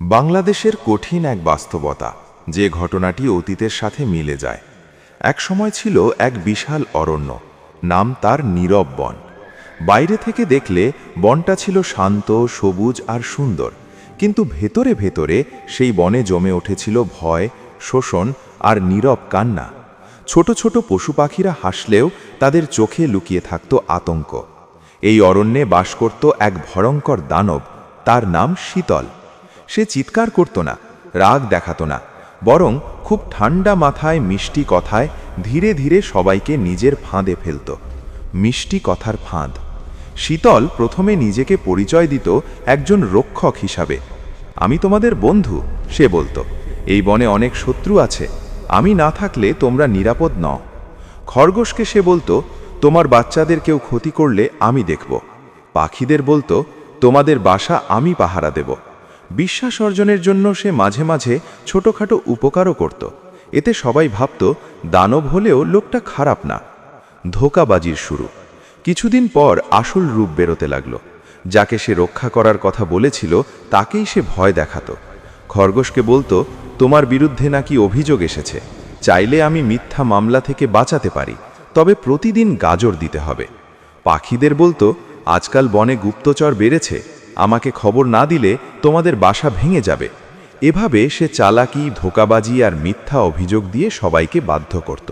বাংলাদেশের কঠিন এক বাস্তবতা, যে ঘটনাটি অতীতের সাথে মিলে যায়। এক সময় ছিল এক বিশাল অরণ্য, নাম তার নীরব বন। বাইরে থেকে দেখলে বনটা ছিল শান্ত, সবুজ আর সুন্দর, কিন্তু ভেতরে ভেতরে সেই বনে জমে উঠেছিল ভয়, শোষণ আর নীরব কান্না। ছোট ছোট পশু পাখিরা হাসলেও তাদের চোখে লুকিয়ে থাকত আতঙ্ক। এই অরণ্যে বাস করত এক ভয়ঙ্কর দানব, তার নাম শীতল। সে চিৎকার করত না, রাগ দেখাত না, বরং খুব ঠান্ডা মাথায় মিষ্টি কথায় ধীরে ধীরে সবাইকে নিজের ফাঁদে ফেলত। মিষ্টি কথার ফাঁদ। শীতল প্রথমে নিজেকে পরিচয় দিত একজন রক্ষক হিসাবে। আমি তোমাদের বন্ধু, সে বলতো। এই বনে অনেক শত্রু আছে, আমি না থাকলে তোমরা নিরাপদ নও। খরগোশকে সে বলতো, তোমার বাচ্চাদের কেউ ক্ষতি করলে আমি দেখব। পাখিদের বলতো, তোমাদের বাসা আমি পাহারা দেব। বিশ্বাস অর্জনের জন্য সে মাঝে মাঝে ছোটখাটো উপকারও করত। এতে সবাই ভাবত দানব হলেও লোকটা খারাপ না। ধোঁকাবাজির শুরু। কিছুদিন পর আসল রূপ বেরোতে লাগলো। যাকে সে রক্ষা করার কথা বলেছিল তাকেই সে ভয় দেখাত। খরগোশকে বলতো, তোমার বিরুদ্ধে নাকি অভিযোগ এসেছে, চাইলে আমি মিথ্যা মামলা থেকে বাঁচাতে পারি, তবে প্রতিদিন গাজর দিতে হবে। পাখিদের বলতো, আজকাল বনে গুপ্তচর বেড়েছে, আমাকে খবর না দিলে তোমাদের বাসা ভেঙে যাবে। এভাবে সে চালাকি, ধোঁকাবাজি আর মিথ্যা অভিযোগ দিয়ে সবাইকে বাধ্য করত।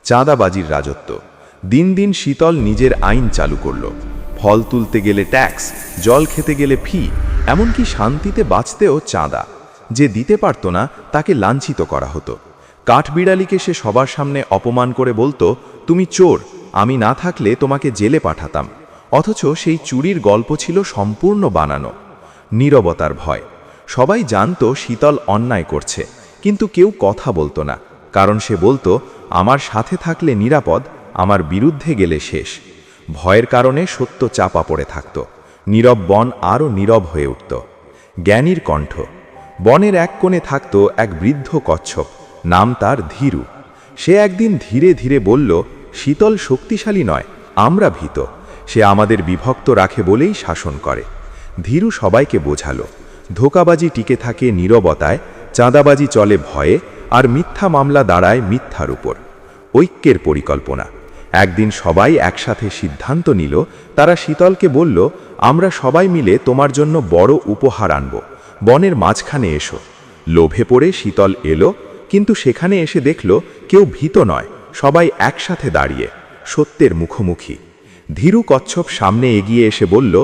চাঁদাবাজির রাজত্ব। দিন দিন শীতল নিজের আইন চালু করল। ফল তুলতে গেলে ট্যাক্স, জল খেতে গেলে ফি, এমনকি শান্তিতে বাঁচতেও চাঁদা। যে দিতে পারত না তাকে লাঞ্ছিত করা হতো। কাঠবিড়ালিকে সে সবার সামনে অপমান করে বলতো, তুমি চোর, আমি না থাকলে তোমাকে জেলে পাঠাতাম। অথচ সেই চুরির গল্প ছিল সম্পূর্ণ বানানো। নীরবতার ভয়। সবাই জানতো শীতল অন্যায় করছে, কিন্তু কেউ কথা বলতো না, কারণ সে বলতো, আমার সাথে থাকলে নিরাপদ, আমার বিরুদ্ধে গেলে শেষ। ভয়ের কারণে সত্য চাপা পড়ে থাকত। নীরব বন আরও নীরব হয়ে উঠত। জ্ঞানীর কণ্ঠ। বনের এক কোণে থাকত এক বৃদ্ধ কচ্ছপ, নাম তার ধীরু। সে একদিন ধীরে ধীরে বলল, শীতল শক্তিশালী নয়, আমরা ভীত। সে আমাদের বিভক্ত রাখে বলেই শাসন করে। ধীরু সবাইকে বোঝালো, ধোঁকাবাজি টিকে থাকে নীরবতায়, চাঁদাবাজি চলে ভয়ে, আর মিথ্যা মামলা দাঁড়ায় মিথ্যার উপর। ঐক্যের পরিকল্পনা। একদিন সবাই একসাথে সিদ্ধান্ত নিল। তারা শীতলকে বলল, আমরা সবাই মিলে তোমার জন্য বড় উপহার আনব, বনের মাঝখানে এসো। লোভে পড়ে শীতল এলো, কিন্তু সেখানে এসে দেখল কেউ ভীত নয়, সবাই একসাথে দাঁড়িয়ে, সত্যের মুখোমুখি। ধীরু কচ্ছপ সামনে এগিয়ে এসে বলল,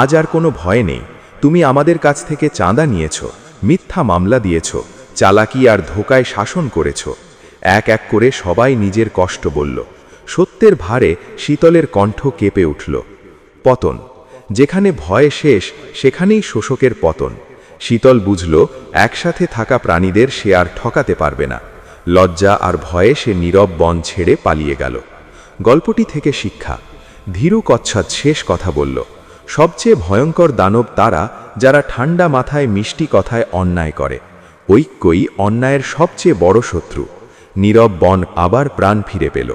আজ আর কোনো ভয় নেই। তুমি আমাদের কাছ থেকে চাঁদা নিয়েছ, মিথ্যা মামলা দিয়েছ, চালাকি আর ধোঁকায় শাসন করেছ। এক এক করে সবাই নিজের কষ্ট বলল। সত্যের ভারে শীতলের কণ্ঠ কেঁপে উঠল। পতন। যেখানে ভয় শেষ, সেখানেই শোষকের পতন। শীতল বুঝল, একসাথে থাকা প্রাণীদের সে আর ঠকাতে পারবে না। লজ্জা আর ভয়ে সে নীরব বন ছেড়ে পালিয়ে গেল। গল্পটি থেকে শিক্ষা। ধীরু কচ্ছপ শেষ কথা বলল, সবচেয়ে ভয়ঙ্কর দানব তারা, যারা ঠান্ডা মাথায় মিষ্টি কথায় অন্যায় করে। ঐক্যই অন্যায়ের সবচেয়ে বড় শত্রু। নীরব বন আবার প্রাণ ফিরে পেল।